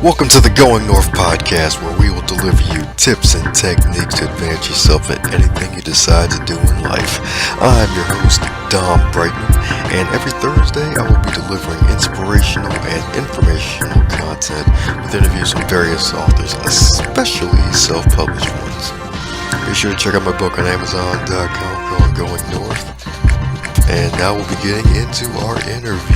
Welcome to the Going North podcast, where we will deliver you tips and techniques to advance yourself in anything you decide to do in life. I'm your host, Dom Brightman, and every Thursday I will be delivering inspirational and informational content with interviews from various authors, especially self-published ones. Be sure to check out my book on Amazon.com called Going North. And now we'll be getting into our interview.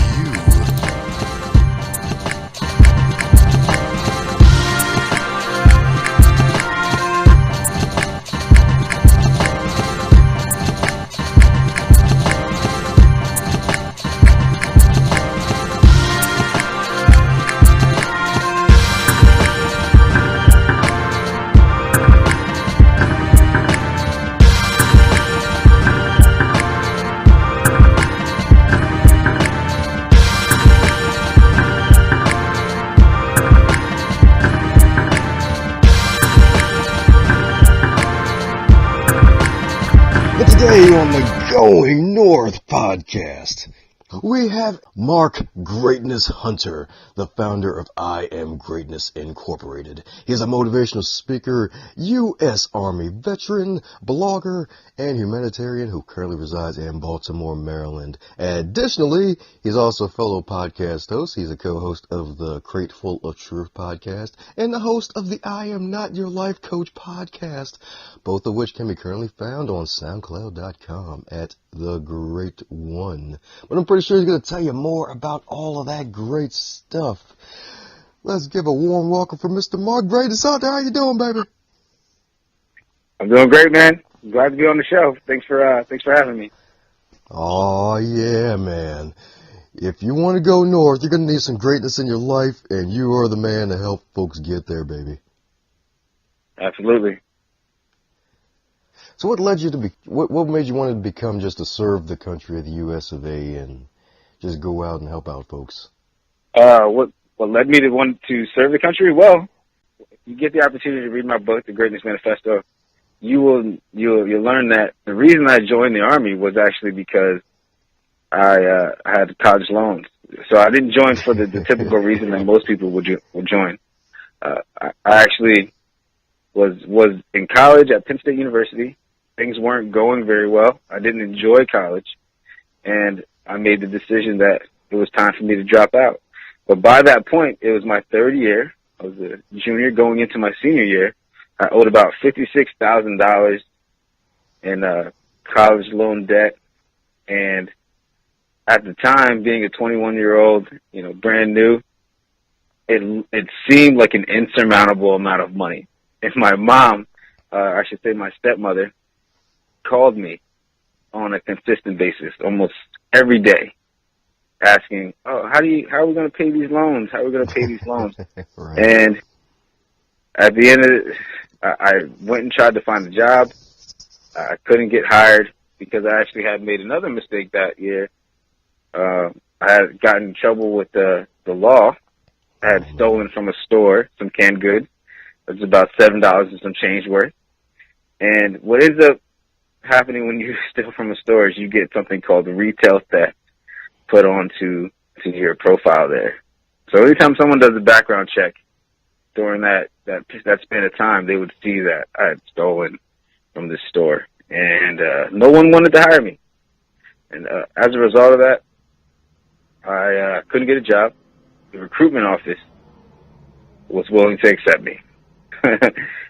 Today on the Going North podcast, we have Marc Greatness Hunter, the founder of I Am Greatness Incorporated. He is a motivational speaker, U.S. Army veteran, blogger, and humanitarian who currently resides in Baltimore, Maryland. Additionally, he's also a fellow podcast host. He's a co-host of the Crate Full of Truth podcast and the host of the I Am Not Your Life Coach podcast, both of which can be currently found on SoundCloud.com at The Great One. But I'm pretty sure he's going to tell you more about all of that great stuff. Let's give a warm welcome for Mr. Marc Greatness Hunter. How you doing, baby? I'm doing great, man. Glad to be on the show. Thanks for having me. Oh, yeah, man. If you want to go north, you're going to need some greatness in your life, and you are the man to help folks get there, baby. Absolutely. So what led you to be, what made you want to become just to serve the country of the U.S. of A. and just go out and help out folks? What led me to want to serve the country? Well, if you get the opportunity to read my book, The Greatness Manifesto, you'll learn that the reason I joined the Army was actually because I had college loans. So I didn't join for the typical reason that most people would join. I actually was in college at Penn State University. Things weren't going very well. I didn't enjoy college, and I made the decision that it was time for me to drop out. But by that point, it was my third year. I was a junior going into my senior year. I owed about $56,000 in college loan debt, and at the time, being a 21-year-old, brand new, it seemed like an insurmountable amount of money. And my mom, I should say my stepmother, called me on a consistent basis, almost every day, asking, "Oh, how are we going to pay these loans? How are we going to pay these loans?" Right. And at the end of it, I went and tried to find a job. I couldn't get hired because I actually had made another mistake that year. I had gotten in trouble with the law. I had stolen from a store some canned goods. It was about $7 and some change worth. And what ends up happening when you steal from a store is you get something called retail theft put onto your profile there. So anytime someone does a background check during that span of time, they would see that I had stolen from this store. And no one wanted to hire me. And as a result of that, I couldn't get a job. The recruitment office was willing to accept me.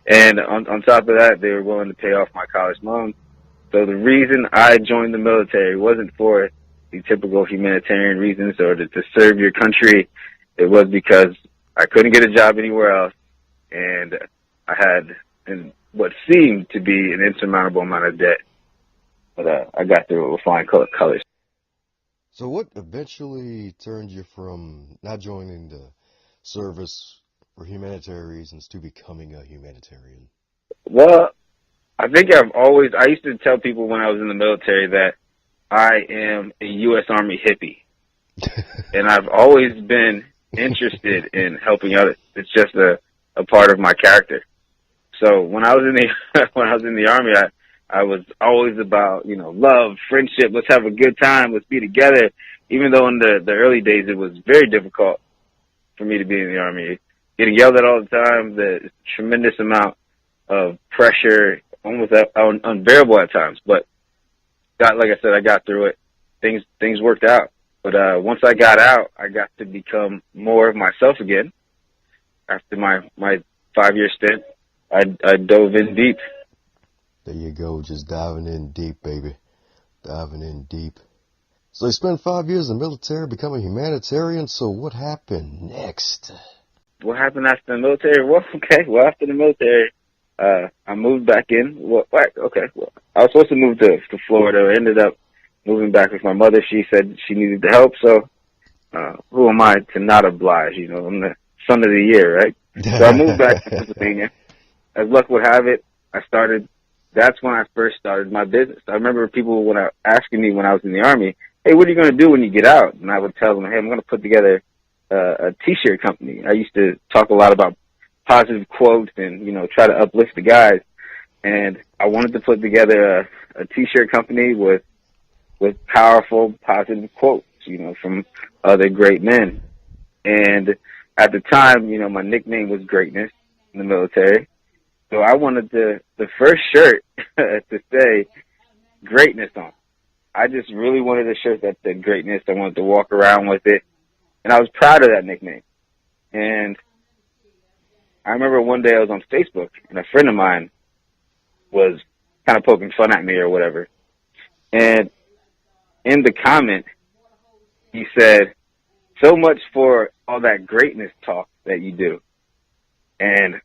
And on top of that, they were willing to pay off my college loan. So the reason I joined the military wasn't for the typical humanitarian reasons or to serve your country. It was because I couldn't get a job anywhere else, and I had what seemed to be an insurmountable amount of debt. But I got through it with flying colors. So what eventually turned you from not joining the service for humanitarian reasons to becoming a humanitarian? Well, I think I used to tell people when I was in the military that I am a U.S. Army hippie. And I've always been interested in helping others. It's just a part of my character. So when I was in the Army, I was always about, love, friendship, let's have a good time, let's be together. Even though in the early days it was very difficult for me to be in the Army. getting yelled at all the time, the tremendous amount of pressure, almost unbearable at times. But like I said, I got through it. Things worked out. But once I got out, I got to become more of myself again. After my 5-year stint, I dove in deep. There you go, just diving in deep, baby. Diving in deep. So you spent 5 years in the military, becoming a humanitarian. So what happened next? What happened after the military? Well, after the military, I moved back in. Well, I was supposed to move to Florida. I ended up moving back with my mother. She said she needed the help, so who am I to not oblige? You know, I'm the son of the year, right? So I moved back to Pennsylvania. As luck would have it, that's when I first started my business. I remember people asking me when I was in the Army, hey, what are you going to do when you get out? And I would tell them, hey, I'm going to put together a T-shirt company. I used to talk a lot about positive quotes and, you know, try to uplift the guys. And I wanted to put together a T-shirt company with powerful, positive quotes, you know, from other great men. And at the time, you know, my nickname was Greatness in the military. So I wanted the first shirt to say Greatness on. I just really wanted a shirt that said Greatness. I wanted to walk around with it. And I was proud of that nickname. And I remember one day I was on Facebook, and a friend of mine was kind of poking fun at me or whatever. And in the comment, he said, so much for all that greatness talk that you do. And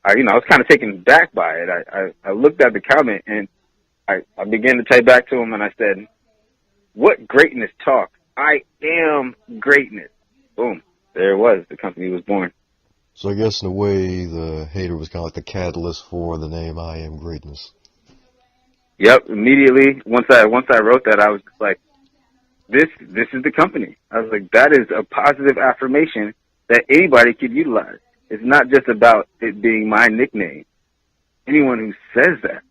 I was kind of taken back by it. I looked at the comment, and I began to type back to him, and I said, what greatness talk? I am greatness. Boom. There it was. The company was born. So I guess in a way, the hater was kind of like the catalyst for the name I Am Greatness. Yep. Immediately, once I wrote that, I was just like, this is the company. I was like, that is a positive affirmation that anybody could utilize. It's not just about it being my nickname. Anyone who says that,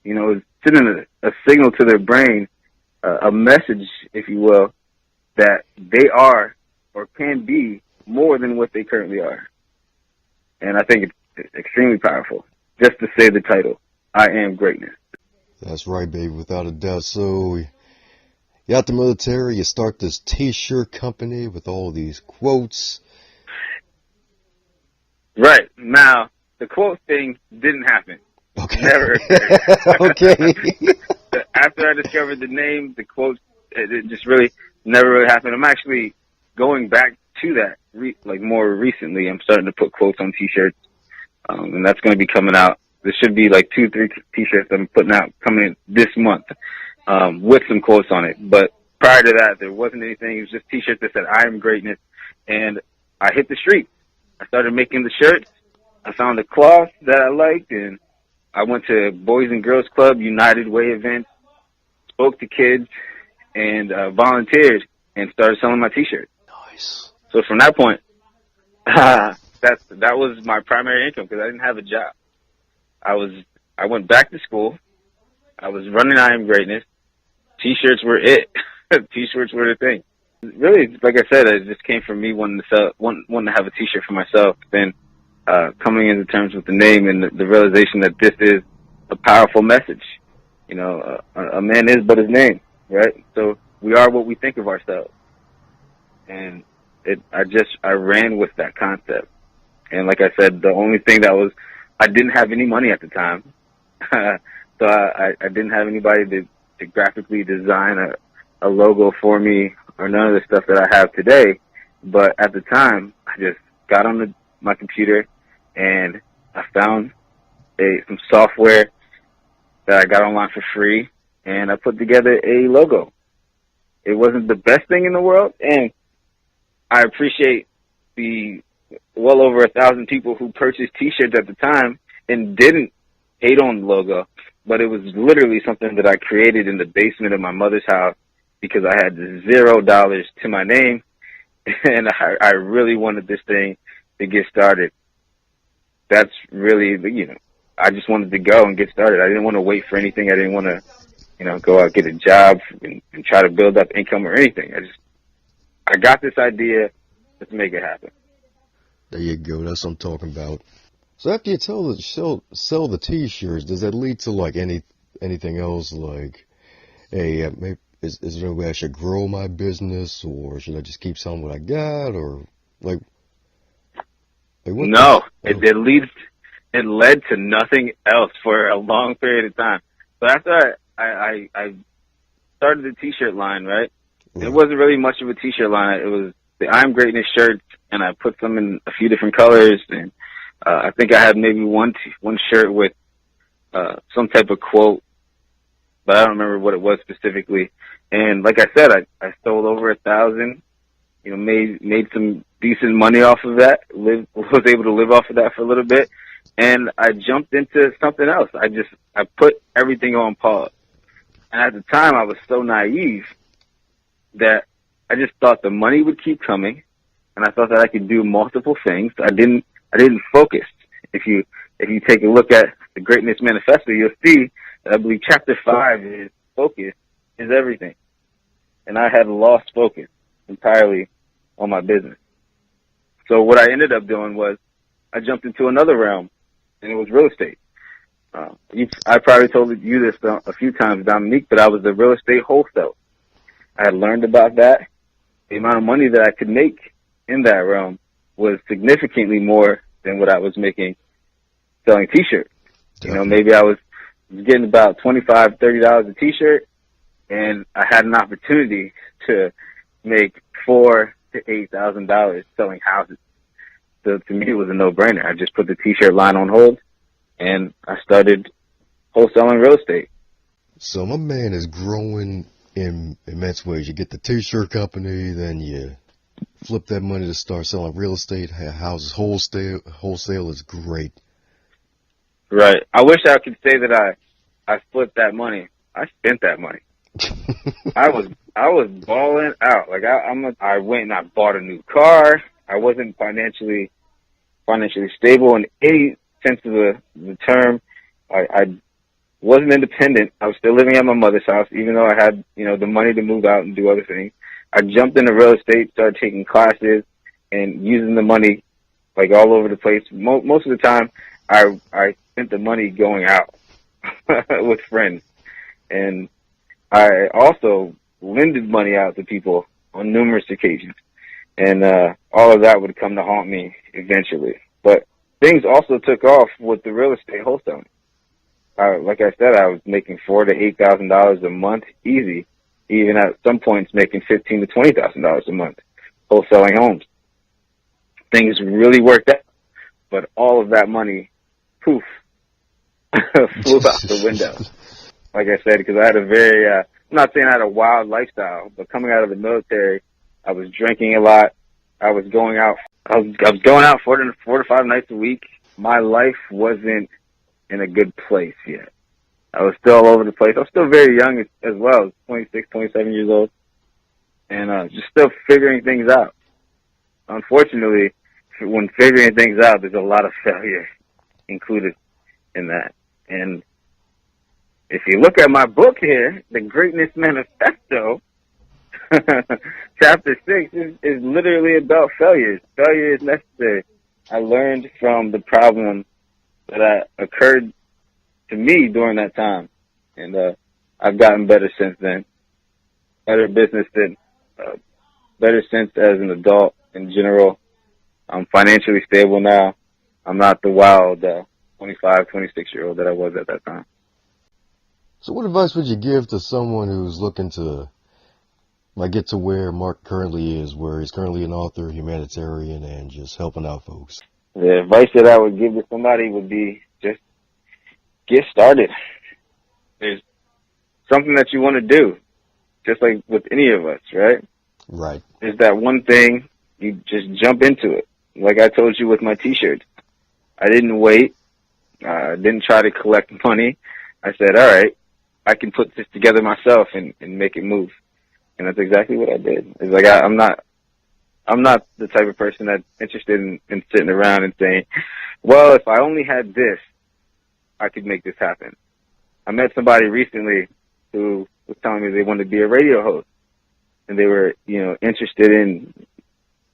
you know, is sending a signal to their brain, a message, if you will, that they are or can be more than what they currently are. And I think it's extremely powerful just to say the title, I Am Greatness. That's right, baby, without a doubt. So you're out the military, you start this T-shirt company with all these quotes. Right. Now, the quote thing didn't happen. Okay. Never occurred. Okay. After I discovered the name, the quotes, it just really never really happened. I'm actually going back to that, more recently. I'm starting to put quotes on T-shirts, and that's going to be coming out. There should be 2-3 T-shirts I'm putting out coming in this month with some quotes on it. But prior to that, there wasn't anything. It was just T-shirts that said, I am greatness. And I hit the street. I started making the shirts. I found a cloth that I liked, and I went to Boys and Girls Club, United Way events, spoke to kids, and volunteered and started selling my T-shirts. Nice. So from that point, that was my primary income because I didn't have a job. I went back to school. I was running I Am Greatness. T-shirts were it. T-shirts were the thing. Really, like I said, it just came from me wanting to have a T-shirt for myself. Then coming into terms with the name and the realization that this is a powerful message. You know, a man is but his name, right? So we are what we think of ourselves. And I ran with that concept. And like I said, the only thing I didn't have any money at the time. So I didn't have anybody to graphically design a logo for me or none of the stuff that I have today. But at the time, I just got on my computer and I found some software that I got online for free, and I put together a logo. It wasn't the best thing in the world, and I appreciate the well over 1,000 people who purchased T-shirts at the time and didn't hate on the logo, but it was literally something that I created in the basement of my mother's house because I had $0 to my name, and I really wanted this thing to get started. That's really, I just wanted to go and get started. I didn't want to wait for anything. I didn't want to, go out, get a job and try to build up income or anything. I got this idea. Let's make it happen. There you go. That's what I'm talking about. So after you sell the T-shirts, does that lead to like anything else? Like, hey, maybe, is there a way I should grow my business, or should I just keep selling what I got, or like what? No, Oh, it led to nothing else for a long period of time. So after I started the T-shirt line, right? It right. wasn't really much of a T-shirt line. It was the I'm Greatness shirts, and I put them in a few different colors. And I think I had maybe one shirt with some type of quote, but I don't remember what it was specifically. And like I said, I sold over 1,000. You know, made some decent money off of that. Was able to live off of that for a little bit, and I jumped into something else. I put everything on pause. And at the time, I was so naive that I just thought the money would keep coming, and I thought that I could do multiple things. I didn't focus. If you take a look at the Greatness Manifesto, you'll see that I believe Chapter 5 is focus is everything, and I had lost focus entirely on my business. So what I ended up doing was I jumped into another realm, and it was real estate. I probably told you this a few times, Dominique, but I was a real estate wholesaler. I had learned about that. The amount of money that I could make in that realm was significantly more than what I was making selling T-shirts. You know, maybe I was getting about $25, $30 a T-shirt, and I had an opportunity to make $4,000 to $8,000 selling houses. So to me, it was a no-brainer. I just put the T-shirt line on hold, and I started wholesaling real estate. So my man is growing in immense ways. You get the T-shirt company, then you flip that money to start selling real estate, houses wholesale. Wholesale is great. Right. I wish I could say that I flipped that money. I spent that money. I was balling out. Like I went and I bought a new car. I wasn't financially stable in any sense of the term. I wasn't independent. I was still living at my mother's house, even though I had, the money to move out and do other things. I jumped into real estate, started taking classes and using the money like all over the place. Most of the time, I spent the money going out with friends, and I also lended money out to people on numerous occasions, and all of that would come to haunt me eventually. But things also took off with the real estate wholesaling. Like I said, I was making $4,000 to $8,000 a month easy, even at some points making $15,000 to $20,000 a month wholesaling homes. Things really worked out, but all of that money, poof, flew out the window. Like I said, because I had a very, I'm not saying I had a wild lifestyle, but coming out of the military, I was drinking a lot. I was going out 4 to 5 nights a week. My life wasn't in a good place yet. I was still all over the place. I was still very young as well. I was 26, 27 years old, and just still figuring things out. Unfortunately, when figuring things out, there's a lot of failure included in that. And if you look at my book here, The Greatness Manifesto, Chapter 6 is literally about failures. Failure is necessary. I learned from the problem that occurred to me during that time, and I've gotten better since then. Better business than, better sense as an adult in general. I'm financially stable now. I'm not the wild 25, 26-year-old that I was at that time. So what advice would you give to someone who's looking to get to where Marc currently is, where he's currently an author, humanitarian, and just helping out folks? The advice that I would give to somebody would be just get started. There's something that you want to do, just like with any of us, right? Right. There's that one thing, you just jump into it. Like I told you with my T-shirt. I didn't wait. I didn't try to collect money. I said, all right, I can put this together myself and make it move. And that's exactly what I did. It's like I'm not the type of person that's interested in sitting around and saying, well, if I only had this, I could make this happen. I met somebody recently who was telling me they wanted to be a radio host, and they were, interested in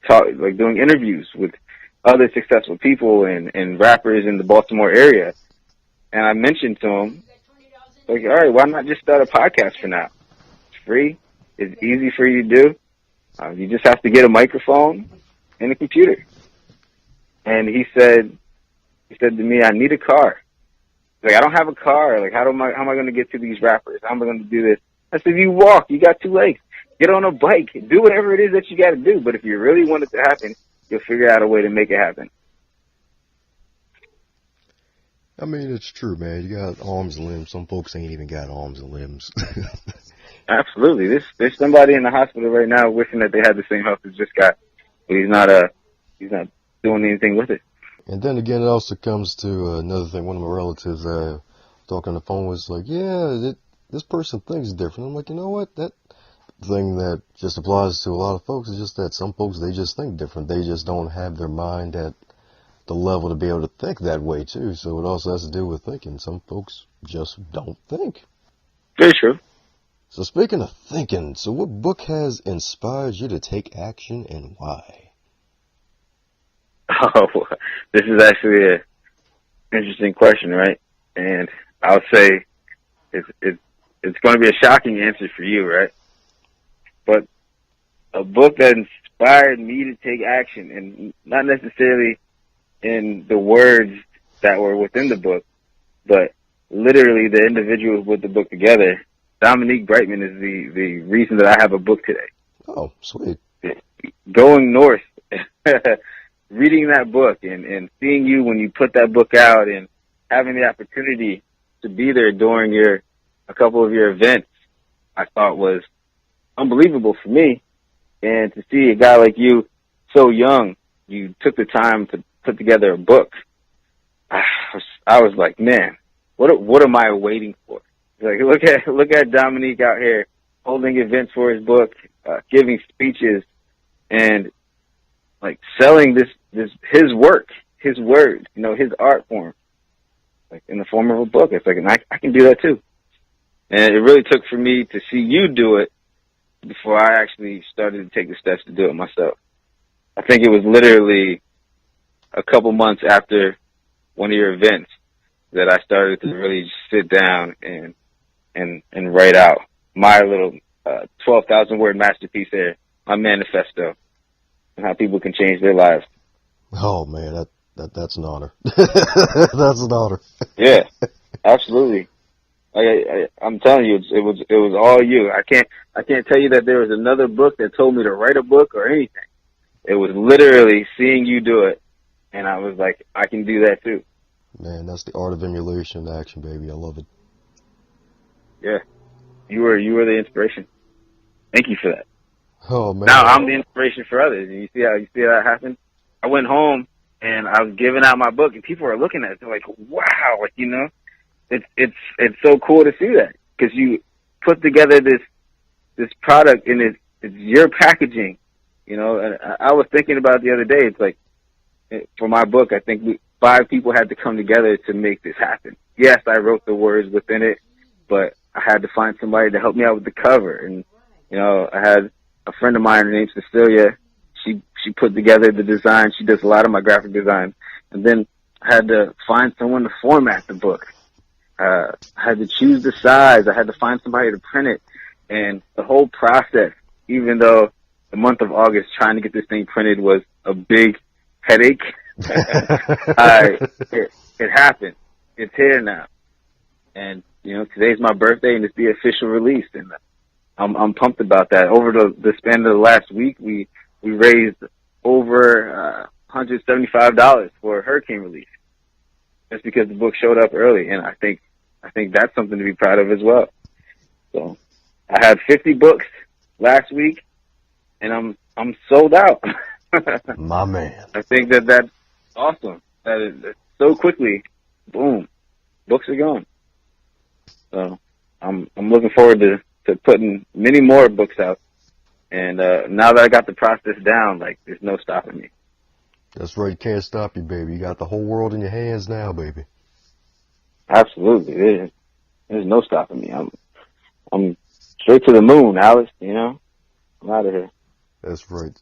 doing interviews with other successful people and rappers in the Baltimore area. And I mentioned to him, like, all right, why not just start a podcast for now? It's free. It's easy for you to do. You just have to get a microphone and a computer. And he said to me, I need a car. Like, I don't have a car. Like, how am I going to get to these rappers? How am I going to do this? I said, you walk. You got 2 legs. Get on a bike. Do whatever it is that you got to do. But if you really want it to happen, you'll figure out a way to make it happen. I mean, it's true, man. You got arms and limbs. Some folks ain't even got arms and limbs. Absolutely. There's somebody in the hospital right now wishing that they had the same health as this guy. But he's not doing anything with it. And then again, it also comes to another thing. One of my relatives talking on the phone was like, yeah, this person thinks different. I'm like, you know what? That thing that just applies to a lot of folks is just that some folks, they just think different. They just don't have their mind at the level to be able to think that way, too. So it also has to do with thinking. Some folks just don't think. Very true. So speaking of thinking, so what book has inspired you to take action and why? Oh, this is actually an interesting question, right? And I'll say it's going to be a shocking answer for you, right? But a book that inspired me to take action, and not necessarily in the words that were within the book, but literally the individuals with the book together. Dominique Brightman is the reason that I have a book today. Oh, sweet. Going North, reading that book and seeing you when you put that book out and having the opportunity to be there during a couple of your events, I thought was unbelievable for me. And to see a guy like you, so young, you took the time to put together a book. I was like, man, what am I waiting for? Like, look at Dominique out here holding events for his book, giving speeches, and like selling his work, his word, his art form, like in the form of a book. It's like, and I can do that too. And it really took for me to see you do it before I actually started to take the steps to do it myself. I think it was literally a couple months after one of your events that I started to really just sit down and write out my little 12,000 word masterpiece there, my manifesto, and how people can change their lives. Oh man, that's an honor. That's an honor. Yeah, absolutely. I'm telling you, it was all you. I can't tell you that there was another book that told me to write a book or anything. It was literally seeing you do it, and I was like, I can do that too. Man, that's the art of emulation in action, baby. I love it. Yeah, you were the inspiration. Thank you for that. Oh man. Now I'm the inspiration for others. And you see how that happened? I went home and I was giving out my book, and people are looking at it. They're like, "Wow!" Like, it's so cool to see that, because you put together this product and it's your packaging. And I was thinking about it the other day. It's like, for my book, I think 5 people had to come together to make this happen. Yes, I wrote the words within it, but I had to find somebody to help me out with the cover. And, I had a friend of mine, her name's Cecilia. She put together the design. She does a lot of my graphic design. And then I had to find someone to format the book. I had to choose the size. I had to find somebody to print it. And the whole process, even though the month of August trying to get this thing printed was a big headache, it happened. It's here now. And, today's my birthday, and it's the official release. And I'm pumped about that. Over the span of the last week, we raised over $175 for hurricane relief. Just because the book showed up early, and I think that's something to be proud of as well. So I had 50 books last week, and I'm sold out. My man. I think that's awesome. That is so quickly, boom, books are gone. So I'm looking forward to putting many more books out. And now that I got the process down, like, there's no stopping me. That's right. You can't stop you, baby. You got the whole world in your hands now, baby. Absolutely. There's no stopping me. I'm straight to the moon, Alice, I'm out of here. That's right.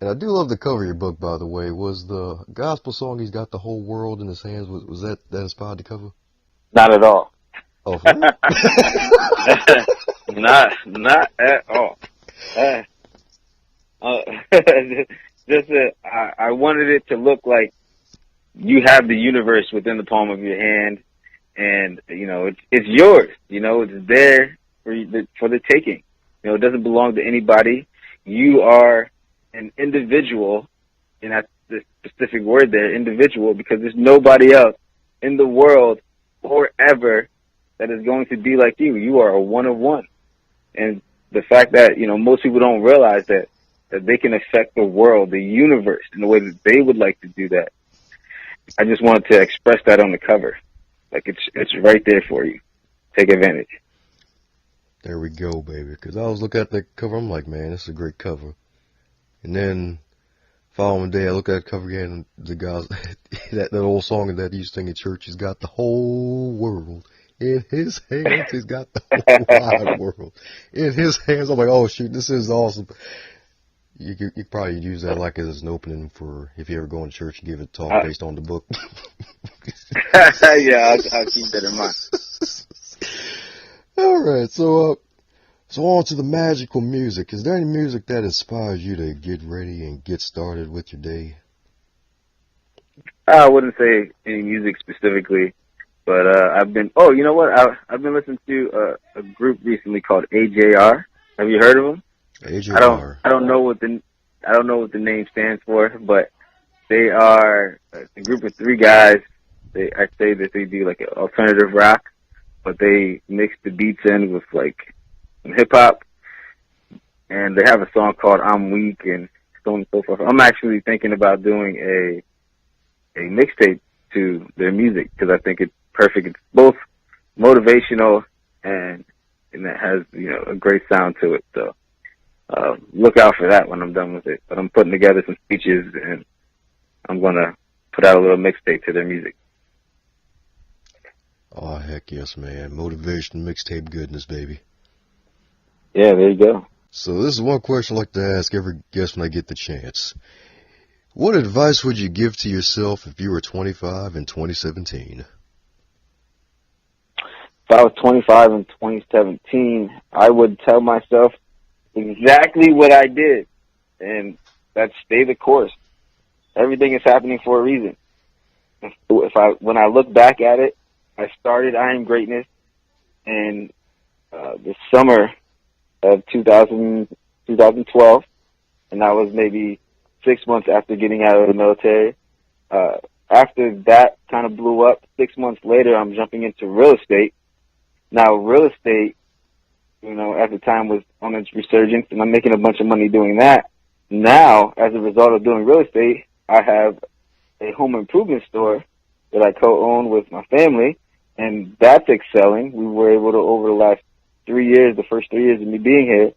And I do love the cover of your book, by the way. Was the gospel song "He's Got the Whole World in His Hands" was that inspired the cover? Not at all. Oh, for real? Not at all. Uh, I wanted it to look like you have the universe within the palm of your hand, and it's yours. It's there for the taking. It doesn't belong to anybody. You are an individual, and that's the specific word there, individual, because there's nobody else in the world or ever that is going to be like you. You are a one of one. And the fact that, most people don't realize that they can affect the world, the universe, in the way that they would like to do that. I just wanted to express that on the cover. Like, it's right there for you. Take advantage. There we go, baby. Because I was looking at the cover, I'm like, man, this is a great cover. And then following day, I look at the cover again, and the guys, that old song that he used to sing in church, he's got the whole world in his hands. He's got the whole wide world in his hands. I'm like, oh, shoot, this is awesome. You could probably use that like as an opening for if you ever go in church and give a talk based on the book. Yeah, I'll keep that in mind. All right, so on to the magical music. Is there any music that inspires you to get ready and get started with your day? I wouldn't say any music specifically, but I've been. Oh, you know what? I've been listening to a group recently called AJR. Have you heard of them? AJR. I don't know what the name stands for, but they are a group of three guys. I say that they do like alternative rock, but they mix the beats in with like some hip hop, and they have a song called "I'm Weak" and so on and so forth. I'm actually thinking about doing a mixtape to their music because I think it's perfect. It's both motivational and it has a great sound to it. So look out for that when I'm done with it. But I'm putting together some speeches and I'm gonna put out a little mixtape to their music. Oh, heck yes, man. Motivation, mixtape goodness, baby. Yeah, there you go. So this is one question I like to ask every guest when I get the chance. What advice would you give to yourself if you were 25 in 2017? If I was 25 in 2017, I would tell myself exactly what I did, and that's stay the course. Everything is happening for a reason. When I look back at it, I started I Am Greatness in the summer of 2012, and that was maybe 6 months after getting out of the military. After that kind of blew up, 6 months later, I'm jumping into real estate. Now, real estate, at the time was on its resurgence, and I'm making a bunch of money doing that. Now, as a result of doing real estate, I have a home improvement store that I co-own with my family, and that's excelling. We were able to, over the last 3 years, the first 3 years of me being here,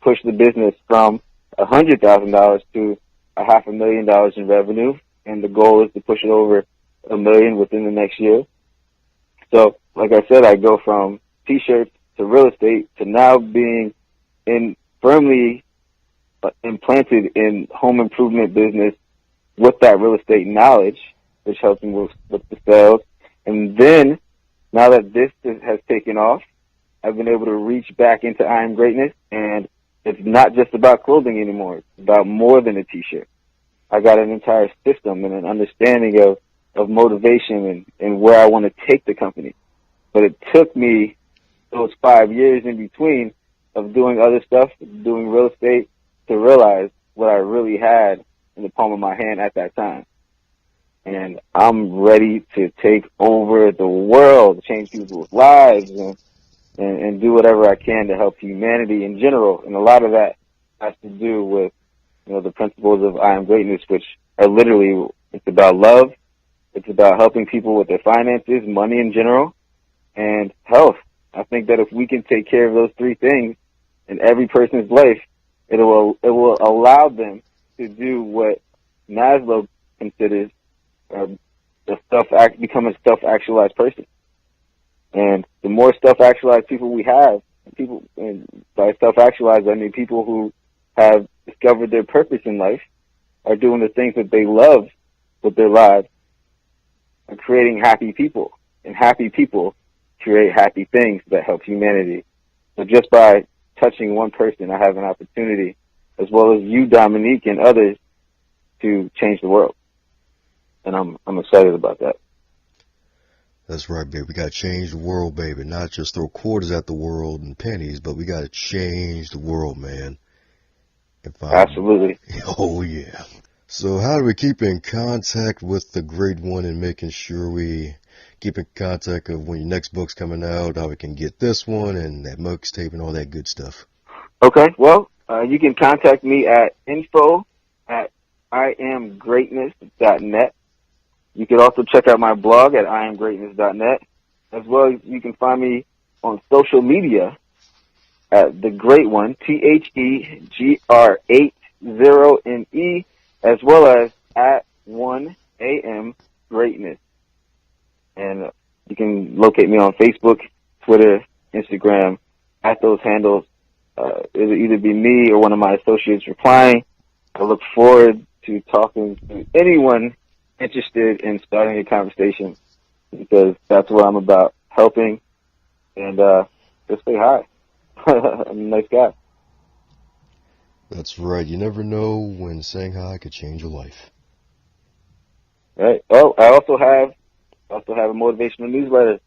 push the business from $100,000 to $500,000 in revenue, and the goal is to push it over $1 million within the next year. So, like I said, I go from T-shirts to real estate to now being firmly implanted in home improvement business with that real estate knowledge, which helps me with the sales. And then, now that this has taken off, I've been able to reach back into I Am Greatness, and it's not just about clothing anymore. It's about more than a T-shirt. I got an entire system and an understanding of motivation and where I want to take the company. But it took me those 5 years in between of doing other stuff, doing real estate, to realize what I really had in the palm of my hand at that time. And I'm ready to take over the world, change people's lives, and do whatever I can to help humanity in general. And a lot of that has to do with, the principles of I Am Greatness, which are literally, it's about love, it's about helping people with their finances, money in general, and health. I think that if we can take care of those three things in every person's life, it will allow them to do what Maslow considers become a self-actualized person. And the more self-actualized people we have, and by self-actualized I mean people who have discovered their purpose in life, are doing the things that they love with their lives are creating happy people. And happy people create happy things that help humanity. So just by touching one person, I have an opportunity, as well as you, Dominique, and others, to change the world. And I'm excited about that. That's right, baby. We got to change the world, baby. Not just throw quarters at the world and pennies, but we got to change the world, man. Absolutely. Oh, yeah. So how do we keep in contact with the great one and making sure we keep in contact of when your next book's coming out, how we can get this one and that mixtape and all that good stuff? Okay, well, you can contact me at info@IamGreatness.net. You can also check out my blog at IamGreatness.net, as well as you can find me on social media at The Great One, THEGR80NE, as well as at 1AM Greatness. And you can locate me on Facebook, Twitter, Instagram, at those handles. It'll either be me or one of my associates replying. I look forward to talking to anyone interested in starting a conversation, because that's what I'm about, helping, and just say hi. I'm a nice guy. That's right. You never know when saying hi could change your life. Right. Oh, I also have a motivational newsletter.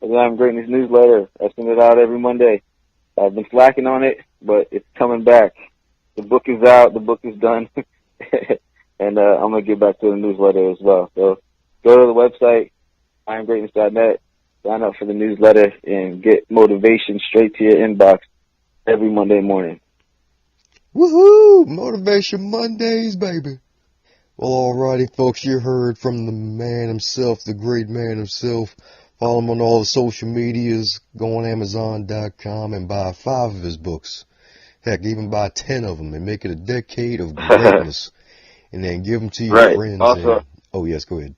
The I'm Greatness newsletter. I send it out every Monday. I've been slacking on it, but it's coming back. The book is out. The book is done. And I'm going to get back to the newsletter as well. So go to the website, IamGreatness.net, sign up for the newsletter, and get motivation straight to your inbox every Monday morning. Woohoo! Motivation Mondays, baby. Well, alrighty, folks, you heard from the man himself, the great man himself. Follow him on all the social medias. Go on Amazon.com and buy 5 of his books. Heck, even buy 10 of them and make it a decade of greatness. And then give them to your friends. Also, oh, yes, go ahead.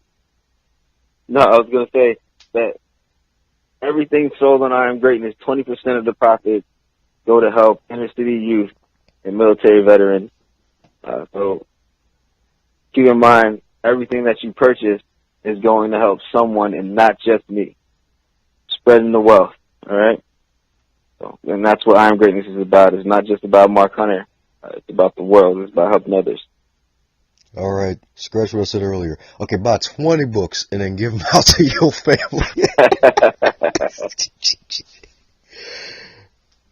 No, I was going to say that everything sold on I Am Greatness, 20% of the profits go to help inner city youth and military veterans. So keep in mind, everything that you purchase is going to help someone and not just me. Spreading the wealth, all right? So, and that's what I Am Greatness is about. It's not just about Mark Hunter. It's about the world. It's about helping others. All right, scratch what I said earlier. Okay, buy 20 books and then give them out to your family.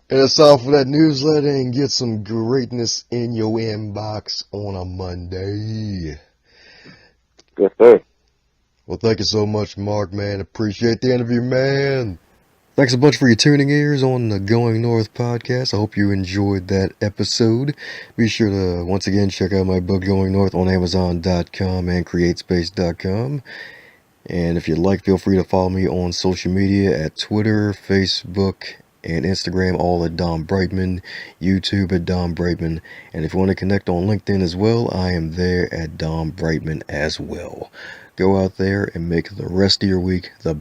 And it's all for that newsletter, and get some greatness in your inbox on a Monday. Yes, sir. Well, thank you so much, Mark, man. Appreciate the interview, man. Thanks a bunch for your tuning ears on the Going North podcast. I hope you enjoyed that episode. Be sure to, once again, check out my book, Going North, on Amazon.com and CreateSpace.com. And if you'd like, feel free to follow me on social media at Twitter, Facebook, and Instagram, all at Dom Brightman, YouTube at Dom Brightman. And if you want to connect on LinkedIn as well, I am there at Dom Brightman as well. Go out there and make the rest of your week the